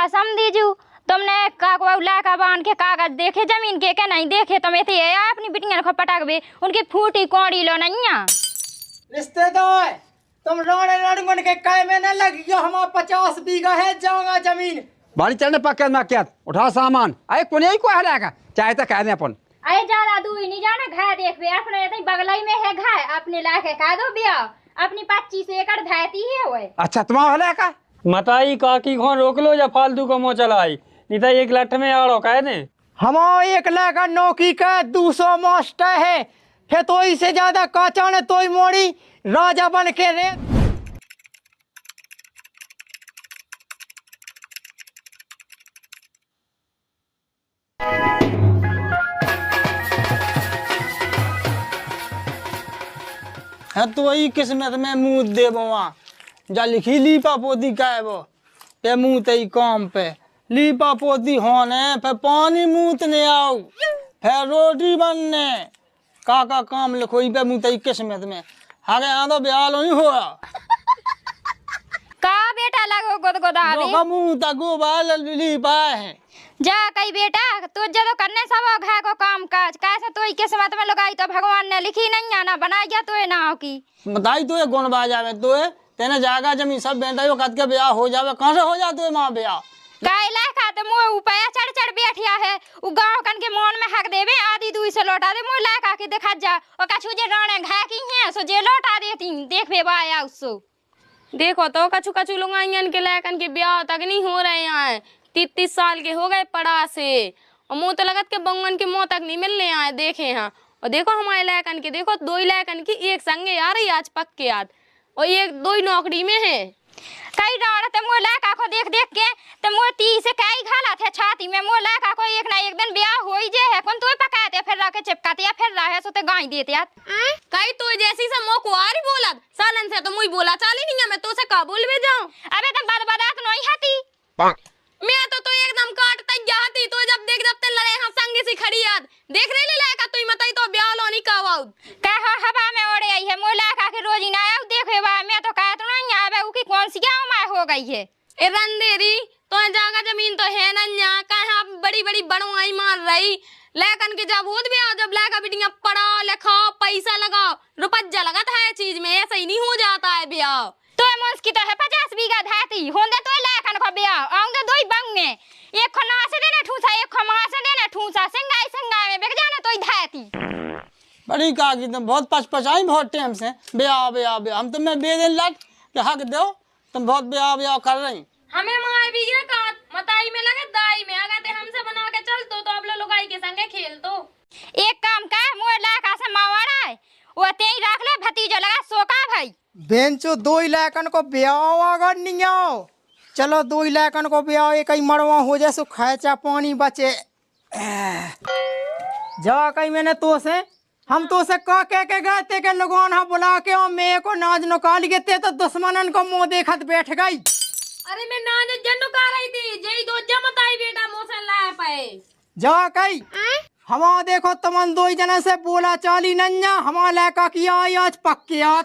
का समझीजू तुमने का बांध के कागज देखे जमीन के नहीं देखे तुम ऐसे अपनी बिटिया को पटाक बे उनकी फूटी कौड़ी लो नहीं रिश्तेदार तुम रोने लड़मन के काय में न लग गयो। हमारा 50 बीघा है जाऊंगा जमीन बाड़ी चढ़ने पक्के में क्या उठा सामान अरे कोने ही को हराएगा चाहे तो कह दे अपन अरे ज्यादा दूर नहीं जाना घाय देख बे अपने तो बगलई में है घाय अपने लाके कह दो बिया अपनी 25 एकड़ धायती है वो। अच्छा तुम्हारा हला का मताई काकी को रोक लो या फालतू का मोह चलाई नहीं तो एक लठ में आड़ो कह दे। हमारा 1 लाख का नौकी का 200 मास्टर है फिर तो इससे ज्यादा काचा ने तो मोड़ी राजा बन के रे। है तो वही किस्मत में मुँह दे बवा जा लिखी लीपा पोती का है वो पे मुँह तई काम पे लीपा पोती होने फिर पानी मुँहने आओ फिर रोटी बनने का काम लिखो पे मुँह तई किस्मत में हरे आदो ब्याह नहीं हो का बेटा लगो गोदगोदा मुँह तक गोबाल लीपा है जा कई बेटा तू जो करने सब घाय को काम काज कैसे तो किस्मत में लगाई तो भगवान ने लिखी नहीं आना बनाई गया तो ना हो की बताई तो गुण बाजा में तो तेने जागा जमीन सब बेटा कद के ब्याह हो जावे कहाँ से हो जाते माँ ब्याह गाय लाखा तो मुँह ऊपर चढ़ चढ़ बैठिया है उ गाँव कन के मन में हक देवे आधी दूई से लौटा दे मुँह लाखा के देखा जा और कछु जे राणे घाय की है सो जे लौटा देती देख बे बाया उसो देखो तो कछु कछु लुगाइयन के लायकन के ब्याह तक नहीं हो रहे हैं 30 साल के हो गए पड़ा से और मुँह तो लगत के बंगन के मुँह तक नहीं मिलने आए देखे हैं। और देखो हमारे लायकन के देखो 2 लायकन की एक संगे आ रही आज पक्के याद और एक 2 नौकरी में है कई राण ते मोह लाका को देख देख के ते मोह 30 से कई घाला थे छाती में मोह लाका को एक ना एक दिन ब्याह हो ही जे है कौन तो पकाते फिर रखे चिपकाते या फिर रहे सो ते गाय देते यार कई तो जैसी से मो को आ रही बोला सालन से तो मुई बोला चाली नहीं है मैं तो से का बोल भी जाऊं अबे तुम बदबदात नहीं हती मैं तो एकदम काटता जाती तो जब ते लड़े हां संगे से खड़ी याद देख रहे ले लायका तू मतई तो ब्याह लो नहीं कावाऊ कह हवा में ओड़े आई है मोह लाका के रोजी ना आऊ देखे बा मैं तो कह तो नहीं आवे उ की कौन सी गांव में हो गई है ए रंदेरी तो जागा जमीन तो है ना न्या कहां बड़ी बड़ी बड़वाई मार रही लेकिन के जब होत ब्याह जब लायका बिटिया पढ़ा लिखा पैसा लगाओ रुपया लगता है चीज में ऐसा ही नहीं हो जाता है ब्याह तो मुस्की तो है 50 बीघा धाती होंदे तो लायकन को ब्याह आऊंगे 2 बंगे एक खना से देना ठूसा एक खमा से देना ठूसा संगाई में बेग जाना तो धाती बड़ी काकी तुम बहुत पचपचाई बहुत टाइम से ब्याह ब्याह ब्याह हम तुम्हें बेदन लट के हक दो तुम बहुत ब्याह ब्याह कर रही हमें माए भी ये का मताई में लगे दाई में अगर ते हमसे बना के चल तो आप लोग लुगाई के संगे खेल तो एक काम का मोर लाका से मावाड़ा है वो तेई रख ले भतीजो लगा सोका भाई बेंचो 2 लाखन को ब्याह अगर नहीं आओ चलो 2 लाखन को ब्याह एक ही मरवा हो जाए सो खर्चा पानी बचे जा कहीं मैंने तो से हम तो से कह के गए थे के लोगों हाँ बुला के और मैं को नाच निकाल गए थे तो दुश्मनन को मुंह देखत बैठ गई। अरे मैं नाच जन्नू का रही थी जई दो जमताई बेटा मोसन लाए पाए जा कहीं हमारा देखो तुमन 2 जने से बोला चाली नन्या हमारा लायका किया आज पक्के आज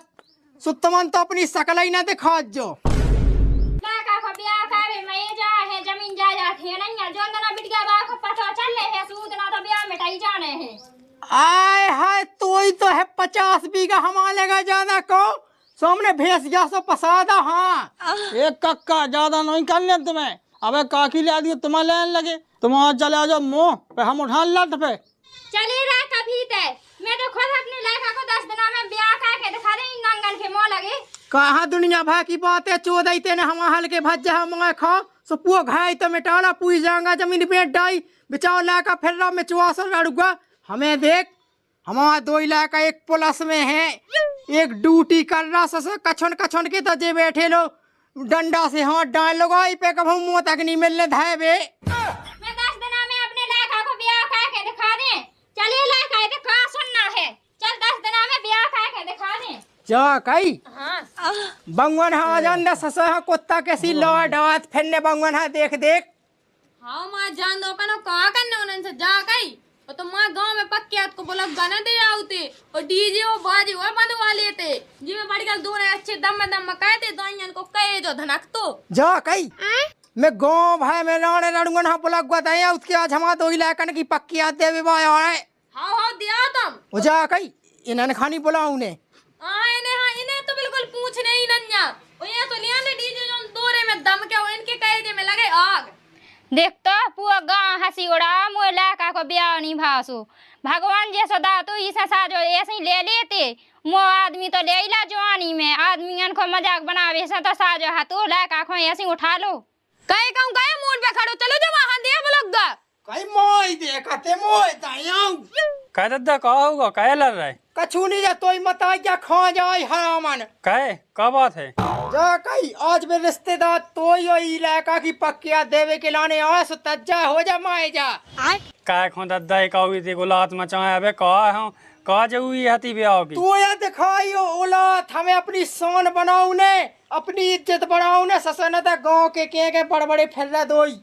सो तुमन तो अपनी शकल ही ना दिखा जो लाका को ब्याह करे मैं जा है जमीन जायदाद है नहीं जो ना बिटिया बा को पता चल है सूद ना तो ब्याह मिटाई जाने हैं आय हाय तो है 50 बीघा हमारा लेगा ज्यादा को सामने भैंस जा सो पसादा हाँ एक कक्का ज्यादा नहीं कर ले तुम्हें अबे काकी ले दियो तुम्हें लेने लगे तुम वहाँ चले आ जाओ मोह पे हम उठा लट पे चली रहा कभी ते मैं तो खुद अपने लायका को 10 दिनों में ब्याह करके दिखा दे नंगन के मोह लगे कहा दुनिया भर की बात है चोदई तेने हम हल्के भज्जा हम खा सो पुआ घाई तो मिटाला पूछ जाऊंगा जमीन पे डाई बिचाओ लाका फिर रहा में चुआसर लड़ूंगा हमें देख हमारा 2 इलाका एक पुलिस में है एक ड्यूटी कर रहा सस कछन के तो जे बैठे लो डंडा से हाथ डाल लगाई पे कब हम मुँह तक नहीं मिलने धाए बे मैं 10 दिनों में अपने लायका को ब्याह करके दिखा दे चलिए लायका है तो सुनना है चल 10 दिनों में ब्याह करके दिखा दे जा कई हां बंगवन हा जान सस कुत्ता के सी लवा डात फिरने बंगवन हा देख हां मां जान दो कनो का करने उनन से जा कई और तो मां गांव में पक्के हाथ को बोला गाना दे आउते और डीजे वो बाजे वो बंदवा लेते जी में बढ़ गया दूर अच्छे दम कहते दाइयन को कहे जो धनक तो जा कई मैं गाँव भाई में लाने लड़ूंगा ना बोला बताए उसके आज हमारा दो इलाकन की पक्की आते हुए भाई आए हाँ हाँ दिया तुम वो जा कही इन्हें खानी बुलाऊ ने इन्हें तो बिल्कुल पूछ नहीं नन्या ये तो लिया ने डीजे जो दोरे में दम के हो इनके कहे में लगे आग देख तो पूरा गाँव हंसी उड़ा मोए लड़का को ब्याह नहीं भासो भगवान जैसा दातु ईसा साजो ऐसे ही ले लेते मो आदमी तो ले ला जवानी में आदमी को मजाक बनावे से तो साजो हाथो लड़का को ऐसे ही उठा लो कहे कहूँ कहे मूड पे खड़ो चलो जो वहां दिया बोलोगा कई मोई देखते मोई तायाऊ कह दद्दा कहा होगा कहे लड़ रहा है कछु नहीं जा तोई मता क्या खा जाए हरामन कहे क्या बात है जा कही आज मेरे रिश्तेदार तो ही इलाका की पक्किया देवे के लाने आए सो तज्जा हो जा माए जा कहे खो दद्दा एक हुई थी गुलात मचाए अबे कहा हूँ कहा जो हुई हती ब्याह की तू या दिखाई औलाद हमें अपनी शान बनाऊ ने अपनी इज्जत बढ़ाऊ ने ससनता गांव के बड़ बड़े फैला दोई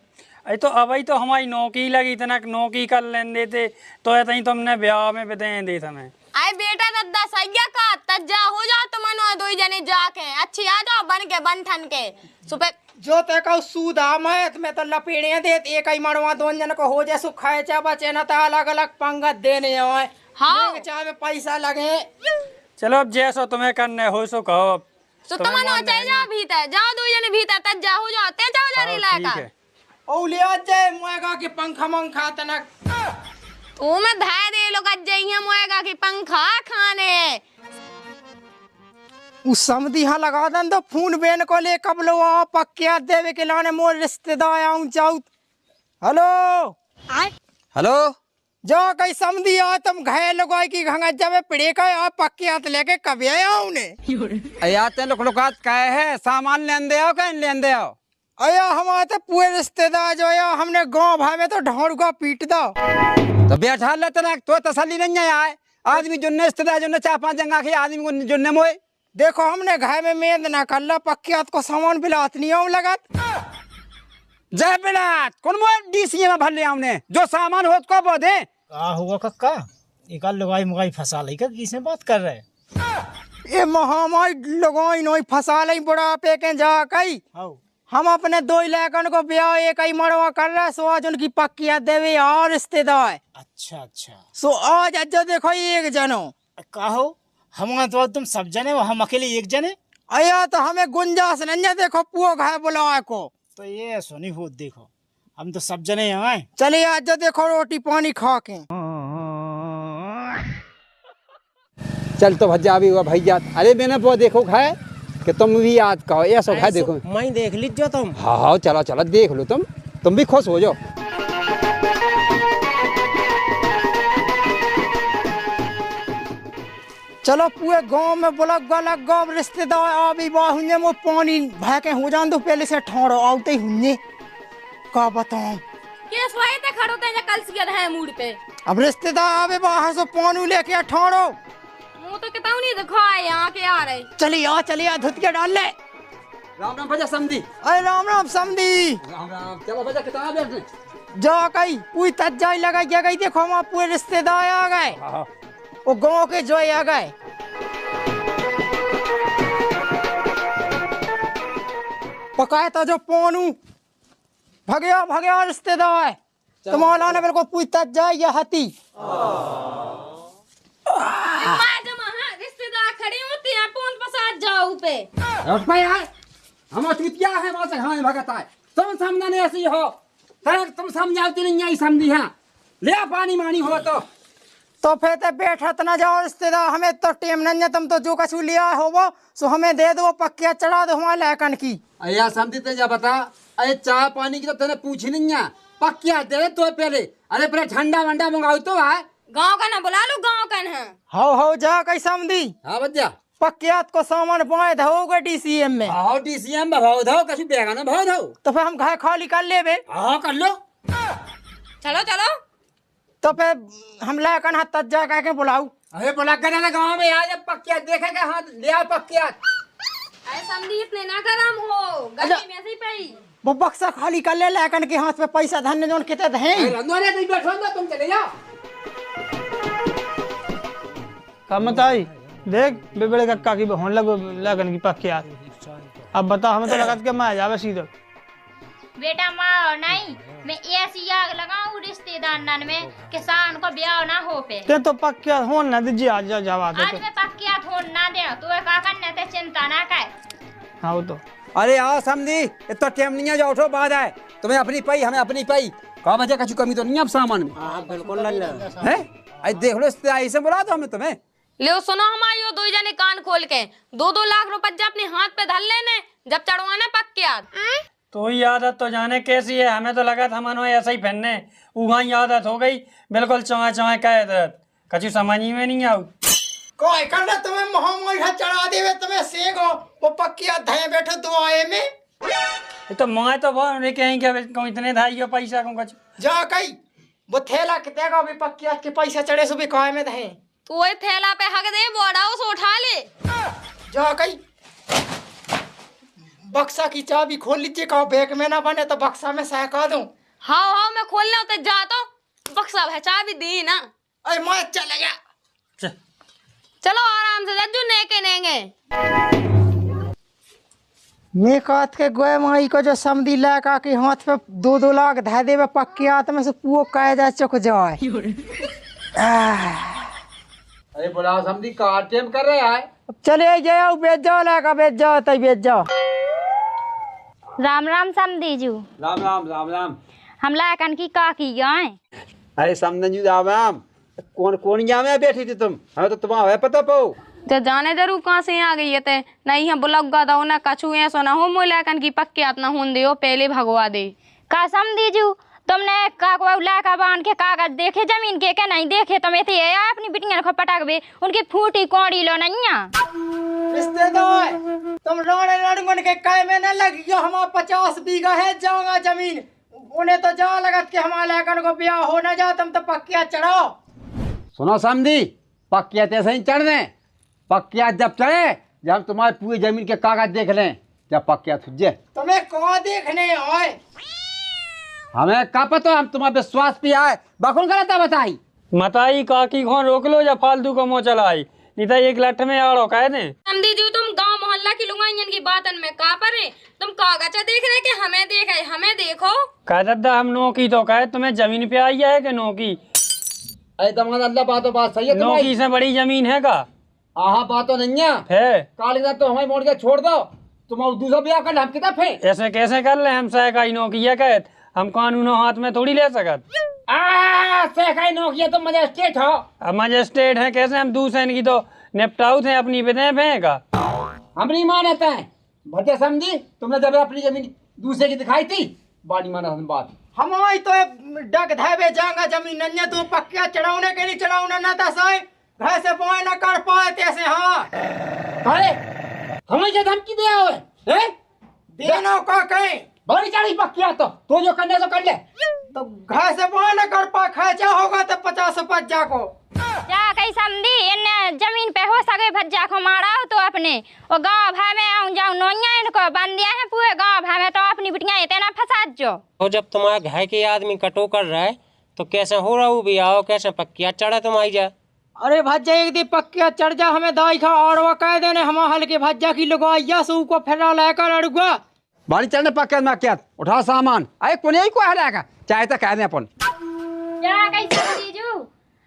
अरे तो अब तो हमारी नौकरी लगी इतना नौकरी कर लेन देते तो ऐसा ही तुमने ब्याह में बता दे हमें आए बेटा दद्दा सैया का तज्जा हो जा तो मनो दो जने जाके अच्छी आ जाओ बन के बन ठन के सुबह जो ते का सूदा मैं में तो लपेड़े देत एक ही मरवा दोन जन को हो जा सु खाए चा बचे न तो अलग अलग पंगत देने आए हाँ चा में पैसा लगे चलो अब जैसा तुम्हें करने हो सो कहो अब तो तुमनो चाहिए जा भीतर जाओ दो जने भीतर तज्जा हो जाओ ते जाओ जा रे ठीक लाका है औलिया जय मुएगा के पंखा मंखा तनक तू मैं धाय दे लोग अजइया मोएगा की पंखा खाने उस समधी हाँ लगा दन तो फोन बेन को ले कब लो आ पक्के देवे के लाने मोर रिश्तेदार आऊं जाऊ हेलो हेलो जो कई समधी आ तुम घाय लगाई की घंगा जब पड़े का आ पक्के हाथ लेके कब आऊं ने आते लोकात कहे है सामान लेन दे आओ कहीं लेन दे आओ अया हमारे तो पूरे रिश्तेदार जो है हमने गांव भाई में तो ढोड़गा पीट दो तो बैठा लेते ना तो तसली नहीं आए आदमी जो रिश्तेदार जो 4-5 जगह के आदमी को जो मोए देखो हमने घर में मेहनत ना कर ला पक्के हाथ को सामान बिलात नहीं आऊं लगत जय बिलात कौन मोए डीसी में भर ले हमने जो सामान हो को बोधे का हुआ कक्का एक लुगाई मुगाई फंसा ली का किसने बात कर रहे ये महामारी लगाई नोई फंसा ली बड़ा पे के जा कई हाउ हम अपने दो इलाकन को ब्याह एक ही मरवा कर रहे सो आज उनकी पक्किया देवे और रिश्तेदार अच्छा अच्छा सो आज अज्जो देखो एक जनो का हो हम तो तुम सब जने हो हम अकेले एक जने अया तो हमें गुंजाश नहीं देखो पुओ घाय बुलाए को तो ये सुनी हो देखो हम तो सब जने यहाँ आए चलिए आज जो देखो रोटी पानी खा के चल तो भज्जा भी हुआ भैया अरे मैंने वो देखो खाए कि तुम भी याद कहो ऐसा खाए देखो मैं देख लीजिए तुम हाँ चलो चलो देख लो तुम भी खुश हो जाओ चलो पूरे गांव में बुलक गलक गांव रिश्तेदार अभी हुए वो पानी भय के हो जान दो पहले से ठोड़ो आते ही हुए का बताऊं के सोए ते खड़ो ते कल से है मूड पे अब रिश्तेदार आवे बाहर से पानी लेके ठोड़ो मुंह तो किताऊ नहीं दिखाए यहाँ के आ रहे चलिए धुतिया डाल ले राम राम भैया समझी अरे राम राम समधी राम राम चलो भैया कितना बैठने जा कई पूरी तज्जाई लगाई क्या गई देखो हमारे पूरे रिश्तेदार आ गए हाँ वो गांव के जो आ गए पकाए तो जो पोनू भगया रिश्तेदार तुम्हारा ने मेरे को पूरी तज्जाई या हती रिश्तेदार खड़े होते हैं पौन पसाद जाओ पे भाई यार हम चुतिया है वहां से खाने भगत है तुम समझने ऐसी हो सर तुम समझाती नहीं आई समझी है ले पानी मानी हो तो फिर तो बैठत न जाओ रिश्तेदार हमें तो टेम नहीं है तुम तो जो कछु लिया हो वो सो हमें दे दो पक्किया चढ़ा दो हमारे लहकन की अया समझी ते जा बता अरे चाय पानी की तो तने पूछी नहीं है पक्किया दे तो पहले अरे पहले ठंडा वंडा मंगाओ तो है गांव का ना बुला लो गांव का ना हो जा कई समझी हाँ बच्चा पक्कियात को सामान पाए होगा डीसीएम में हाँ डीसीएम में भाव दो कछु बेगा ना भाव दो तो फिर हम घर खाली कर ले बे हाँ कर लो चलो चलो तो फिर हम लहकन हाथ तज्जा कह के बुलाऊ अरे बोला कर ना गांव में आ जब पक्किया देखेगा हाँ ले आ पक्किया अरे समझी इतने ना गरम हो गली में ऐसे पई वो बक्सा खाली कर ले लहकन के हाथ में पैसा धन्य जोन कितने हैं रंधोरे नहीं बैठो ना तुम चले जाओ कमताई देख बेबड़े कक्का की होने लगन की पक्की यार अब बता हमें तो लगा कि मैं जावे सीधे बेटा माँ नहीं, मैं ऐसी आग लगाऊं रिश्तेदार में किसान को ब्याह ना हो पे। ते तो पक्का हो न दीजिए आज जावा आज मैं पक्किया थोड़ ना दे, तू का करने ते चिंता ना कर। हाँ तो अरे आओ समझी, इतना टाइम नहीं है, जो उठो बाद है। तुम्हें अपनी पाई, हमें अपनी पाई। कहा बजे कछु कमी तो नहीं अब सामान में? हाँ बिल्कुल नहीं है। अरे देख लो, ऐसे बुला दो हमें तुम्हें। ले सुनो हमारी वो दो जने कान खोल के 2-2 लाख रुपया अपने हाथ पे धर लेने जब चढ़वाना पक्के। तो ही आदत तो जाने कैसी है, हमें तो लगा था मनो ऐसा ही पहनने, उगाई आदत हो गई बिल्कुल चौए चौए कह कछु समझ ही में नहीं आऊ। कोई करना तुम्हें महामारी हाथ चढ़ा देवे, तुम्हें सेगो वो पक्किया धए बैठो दुआए में। ये तो मैं तो बहुत कहीं क्या कहूँ इतने धाई पैसा कहूँ कछु जा कई वो थैला कितने का भी पक्किया के पैसा चढ़े सो भी काय में धए। तू वही थैला पे हक दे, बोड़ा उसे उठा ले। जा कई बक्सा की चाबी खोल लीजिए, कहो बैग में ना बने तो बक्सा में सहका दूं। हाँ हाँ मैं खोलने होते जाता हूँ, बक्सा भचा भी दी ना। अरे मैं चला गया। चलो आराम से जज्जू नेके नेंगे। मैं कहत के गोए माई को जो समधी लगा के हाथ पे 2-2 लाख धै देवे पक्के हाथ में से पुओ कह जा चुक जाए। अरे बुलाओ समझी, कार टेम कर रहे हैं। अब चले जाओ, बेच जाओ लगा, बेच जाओ तई बेच जाओ। राम राम समधी जू, राम राम राम राम। हम लाकन की काकी गए। अरे समझन जी राम राम। कौन कौन यहाँ में बैठी थी तुम? हमें तो तुम्हारा है पता पाओ। तो जाने जरूर कहाँ से आ गई है ते नहीं है बुलग्गा दो ना कछु ऐसा ना हो मोह लाकन की पक्के हाथ ना होन दे पहले भगवा दे। का समधी जू तुमने का लाका बांध के कागज देखे जमीन के नहीं देखे? तुम ऐसे अपनी बिटिया को पटाकबे, उनकी फूटी कौड़ी लो नैया। रिश्तेदार तुम रोने लड़गन के काय में न लगियो, हमारा 50 बीघा है जाऊंगा जमीन, उन्हें तो जा लगत के हमारे लाकन को ब्याह हो न जा, तुम तो पक्किया चढ़ाओ। सुनो समझी, पक्किया तैसे ही चढ़ दें। पक्किया जब चढ़े, जब तुम्हारे पूरी जमीन के कागज देख लें, जब पक्किया तुझे तुम्हें कौन देखने आए? हमें का पता, हम तुम्हारा विश्वास पे आए। बकुल गलत है बताई। मताई काकी को रोक लो या फालतू को मुँह चलाई, नहीं तो एक लठ में आड़ो कह दे। समझी जी तुम गांव मोहल्ला की लुगाइयन की बातन में का परे, तुम कागज देख रहे कि हमें देखे, हमें देखो। कह दद्दा हम नौकी तो कहे, तुम्हें जमीन पे आई है कि नौकी? अरे तुम्हारा अल्लाह बात सही है तुम्हारी। नौकी से बड़ी जमीन है का? हाँ बात तो नहीं है। काली तो हमें मोड़ के छोड़ दो, तुम दूसरा ब्याह कर ले, हम कितना फे। ऐसे कैसे कर ले? हम सहकाई नौकी है कहत, हम कानूनों हाथ में थोड़ी ले सकत। सहकाई नौकिया तो मजिस्ट्रेट हो। अब मजिस्ट्रेट है कैसे हम दूसरे की तो निपटाऊ थे अपनी विधे भे का। हम नहीं मानते हैं भटे समझी, तुमने जब अपनी जमीन दूसरे की दिखाई थी, बाड़ी माना हम बात। हमारी तो डग धैबे जाएगा जमीन नन्या, तू पक्किया चढ़ाने के नहीं चढ़ाना ना दसाए घर से पाए ना कर पाए तैसे। हाँ अरे हमें क्या धमकी दिया हुए हैं? देना का कहीं बड़ी चढ़ी पक्किया तो जो करने तो कर ले। तो घर से पाए ना कर पाए, खर्चा होगा तो 50-50 को जा कई समधी इन जमीन पे हो सके भज्जा को मारा हो तो अपने और गांव भाई में आऊं जाऊं नोइया इनको बन दिया है पूरे गांव भाई में, तो अपनी बिटिया इतना फंसा जो। और जब तुम्हारा घर के आदमी कटो कर रहा है तो कैसे हो रहा हूँ भी आओ, कैसे पक्किया चढ़ा तुम आई जा। अरे भज्जा एक दिन पक्किया चढ़ जा, हमें दाई खा और वो कह देने हम हल्के भज्जा की लगवाइया सू को फिर लेकर अड़ुआ बाड़ी चढ़ने पक्के में क्या उठा सामान। अरे कोने ही को हराएगा, चाहे तो कह दे अपन। जा कई समधी जू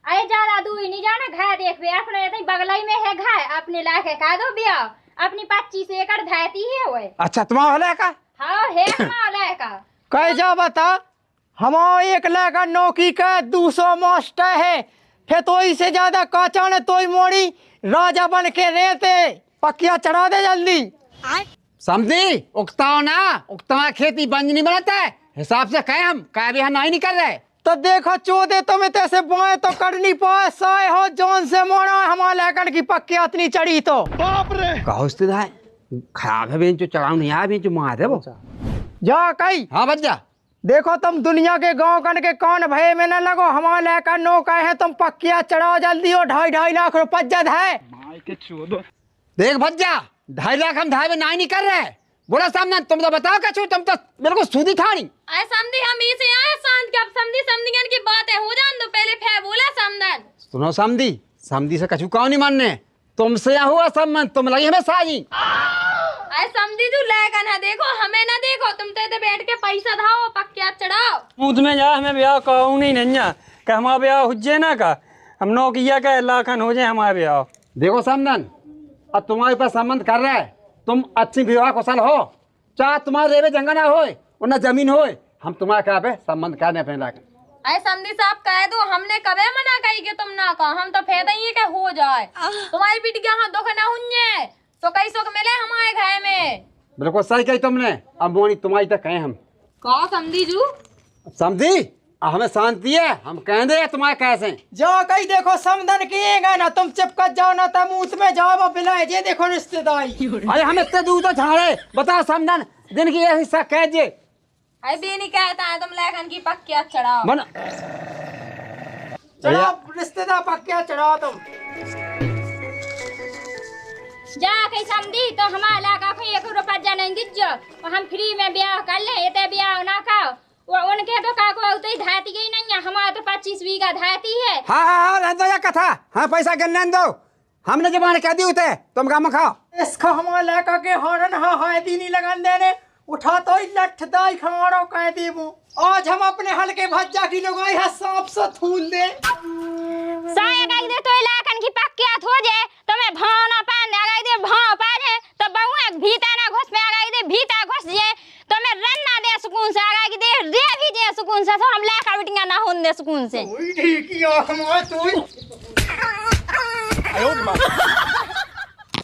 अरे ज्यादा दूर नहीं जाना, घर देख बे अपने तो बगलाई में है घर, अपने लाके का दो ब्याह, अपनी 25 एकड़ धैती है वो। अच्छा तुम्हारा हले का? हाँ है हमारा का। कह जा बता, हमारा 1 लाख नौकी का 200 मास्टर है, फिर तो इससे ज्यादा काचा ने तो मोड़ी राजा बन के रहते। पक्किया चढ़ा दे जल्दी। समझी, उगताओ ना, उगता खेती बंद नहीं बनाता है, हिसाब से कहे हम कह भी हम नहीं कर रहे। तो देखो चोदे तुम्हें तैसे बोए तो करनी पाए, साए हो जौन से मोड़ा हमारे लेकर की पक्किया इतनी चढ़ी तो बाप रे। कहो है खराब है बेंचो, चढ़ाऊ नहीं आया बेंचो मार है वो। जा कई। हाँ बच्चा देखो तुम दुनिया के गांव कन के कौन भय में न लगो, हमारे लेकर नौका है, तुम पक्किया चढ़ाओ जल्दी हो, 2.5 लाख रुपया जद है। देख भज्जा 2.5 लाख हम धाए में नहीं कर रहे, बोला सामने तुम तो बताओ क्या, तुम तो बिल्कुल सूदी ठानी। अरे समधी हम इसे आए शांत के, अब समधी समधियन की बात है हो जान दो पहले फे बोला समधन। सुनो समधी, समधी से कछु कहो नहीं मानने, तुमसे हुआ संबंध, तुम लगी हमें साजी। अरे समझी तू लेकिन है, देखो हमें ना देखो, तुम तो बैठ के पैसा धाओ पक्का चढ़ाओ। मुँह में जा हमें ब्याह कहूँ नहीं नैया कि हमारा ब्याह हुज्जे ना का, हम नौकिया का लाखन हो जाए हमारा ब्याह। देखो समदन, अब तुम्हारे पास संबंध कर रहा है, तुम अच्छी विवाह कुशल हो, चाहे तुम्हारे रेवे जंगल ना हो और ना जमीन हो, हम तुम्हारे क्या पे संबंध करने पे लाके। अरे समझी साहब कह दो, हमने कभी मना कही कि तुम ना कहो, हम तो फायदा ही है कि हो जाए। तुम्हारी बिटिया हाँ दुख ना हुए तो कई सुख मिले हमारे घर में। बिल्कुल सही कही तुमने। अब मोनी तुम्हारी तक कहें हम कहो समझी जू, समझी हमें शांति है, हम कह दे तुम्हारे कैसे जा कहीं देखो समधन किएगा ना, तुम चिपकत जाओ ना तो मुंह में जाओ बिलाए जे देखो रिश्तेदारी। अरे हम इतने दूर तो झाड़े, बताओ समदन दिन की ये हिस्सा कह जे। अरे बेनी कहता है तुम लेखन की पक्का चढ़ाओ। मन चढ़ाओ रिश्तेदार पक्का चढ़ाओ तुम। जा कहीं समझी तो हमारा लागा कोई 1 रुपया नहीं दीजिए और हम फ्री में ब्याह कर ले, ये ब्याह ना खाओ। वो उनके तो काको उतई धाती गई नहीं है, हमारा तो 25 बीघा धाती है। हाँ हाँ हाँ रहने दो ये कथा, हाँ पैसा गिनने दो, हमने जबान कह दी उते तुम काम खाओ। इसका हमारा लड़का के हॉर्न हाय दीनी लगन देने उठा तो ही लठ दाई खमारो कह देबो। आज हम अपने हल्के भज्जा की लगाई है सांप से थूल दे। साया गाई दे तो इलाकन की पक्कियात हो जाए तो मैं भाव ना पान दे गाई दे भाव पा जाए तो बहु एक भीता ना घुस में गाई दे भीता घुस जाए तो मैं रन ना दे सुकून से गाई दे रे भी दे सुकून से तो हम लाका बिटिया ना होन दे सुकून से। ओई ठीक ही आंख में तू।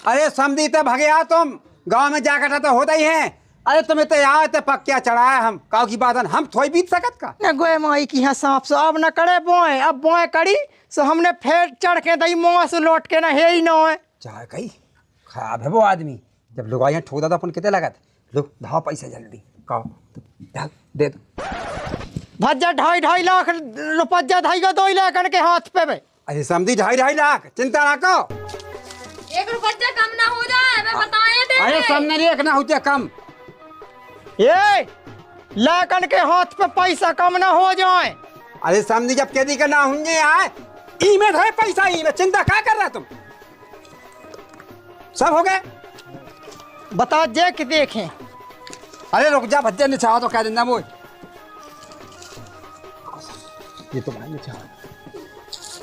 अरे समझी तो भगे आ तुम, गांव में जाकर तो होता ही है। अरे तुम्हें तो याद है पक्का चढ़ाया हम काऊ की बात हम थोड़ी बीत सकत का न गोए माई की यहाँ सांप से अब न करे बोए, अब बोए करी सो हमने फिर चढ़ के दई मुँह से लौट के ना है ही ना है। चाहे कही खराब है वो आदमी, जब लोग आए ठोदा तो अपन कितने लगत, लो धाओ पैसा जल्दी कहो दे दो। भज्जा 2.5 लाख रुपया धाईगा 2 लाख के हाथ पे बे। अरे समझी 2.5 लाख चिंता ना करो, 1 रुपया कम ना हो जाए मैं बताए दे। अरे सामने एक ना होते कम, ये लाकन के हाथ पे पैसा कम ना हो जाए। अरे समझी जब कैदी का ना होंगे यार ई में है पैसा, ई में चिंता क्या कर रहा तुम, सब हो गए बता जे कि देखें। अरे रुक जा भज्जे ने चाहो तो कह देना वो ये तो भाई ने चाहो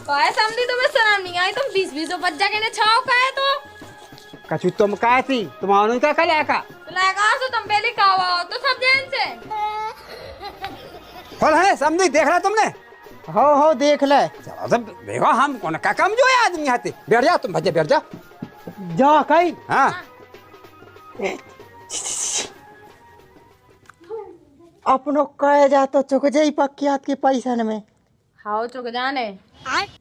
कहे समझी तुम्हें शर्म नहीं आई, तुम 20-20 रुपया के ने छाओ कहे तो कछु तुम कहे थी तुम्हारे का कल आका तो लगा तो तुम पहले खाओ तो सब जैन से फल है समझी देख रहा तुमने। हो देख ले। जब देखो हम कौन का कम जो है आदमी आते बैठ जाओ तुम भज्जे बैठ जाओ। जा कहीं हाँ अपनो कहे जा तो चुक जाई पक्कियात के पैसा में। हाओ चुक जाने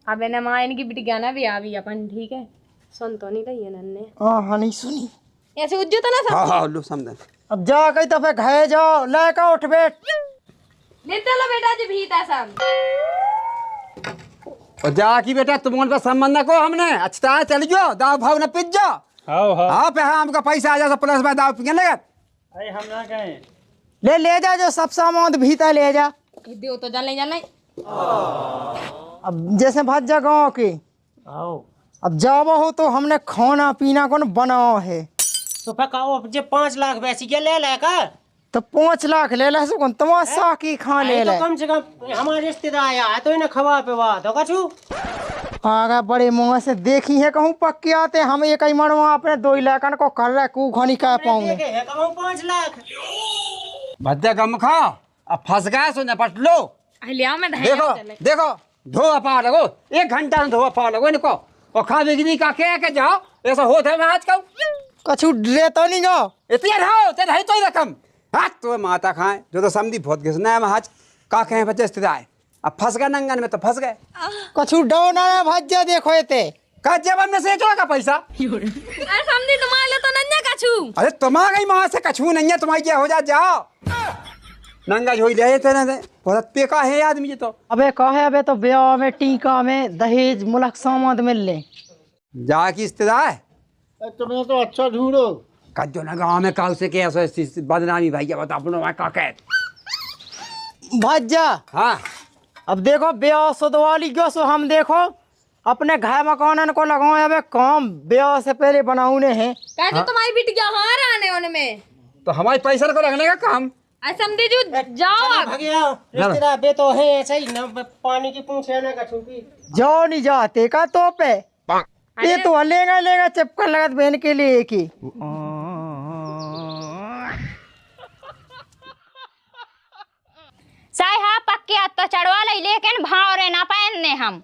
अब इन्हें माँ इनकी बिटिया ना भी आ भी अपन ठीक है, सुन तो नहीं रही है नन्ने। हाँ नहीं सुनी ऐसे उज्जू तो ना हाँ सब हाँ लो समझ। अब जा कहीं तो फिर घरे जाओ लेकर उठ बैठ। ले चलो बेटा जी भीता सब। और जा की बेटा तुम्हारे पास संबंध न को हमने अच्छा है चल जाओ दाव भाव न पिज जाओ। हाँ हाँ हाँ पे हाँ हमका पैसा आ जाए प्लस में दाव पियन लगा। अरे हम ना कहें ले जा जो सब सामान भीतर ले जा। दो तो जान नहीं अब जैसे भज्जा गाँव के आओ अब जाओ हो तो हमने खाना पीना कौन बनाओ है तो फिर कहो जे 5 लाख वैसी के ले लेगा तो 5 लाख ले ले सुकन तमाशा की खा ले ले। तो कम से कम हमारे रिश्तेदार आया है तो इन्हें खवा पे बात हो कछु आगा बड़े मुँह से देखी है कहूँ पक्के आते हम एक ही मरवा अपने 2 लाख को कर रहे कू खानी कह पाऊंगे। देखे है कहूँ 5 लाख भज्जा गम खाओ अब फंस गए सो निपट लो। लिया मैं देखो देखो धोआ पा लगो 1 घंटा में धोआ पा लगो इनको और खा बिजली का क्या के जाओ ऐसा होता है मैं आज कहूँ कछु डरे तो नहीं गो इतने रहो तेरे है तो ही रकम हाथ तो माता खाए जो तो समझी बहुत घिसना है आज का कहें बच्चे स्थित आए अब फंस गए नंगन में तो फंस गए। कछु डो ना भज्जा देखो एते का जेबन में से चला का पैसा अरे समझी तुम्हारे लिए तो नन्या कछु। अरे तुम्हारा वहां से कछू नहीं है तुम्हारी क्या हो जा जाओ नंगा झोई ले तेरे से बहुत पे का है आदमी तो। अबे कहे अबे तो ब्याह में टीका में दहेज मुलक सामान मिल ले जा की रिश्तेदार तुम्हें तो अच्छा ढूंढो कजो ना गाँव में काउ से कैसे बदनामी भाई बता अपनो का कह भज्जा। हाँ अब देखो ब्याह सदवाली गो सो हम देखो अपने घर मकान को लगाओ अबे काम ब्याह से पहले बनाऊने हैं। कैसे तुम्हारी बिटिया हाँ रहने उनमें तो हमारे पैसा को रखने का काम। समझे जो जाओ अब। रिश्तेदार बे तो है ऐसा ही ना, पानी की पूंछ है ना कछुपी। जाओ नहीं जाते का तो पे ये तो लेगा चिपकन लगत बहन के लिए एक ही। साई हाँ पक्के तो चढ़वा ले, लेकिन भाव रे ना पहनने हम।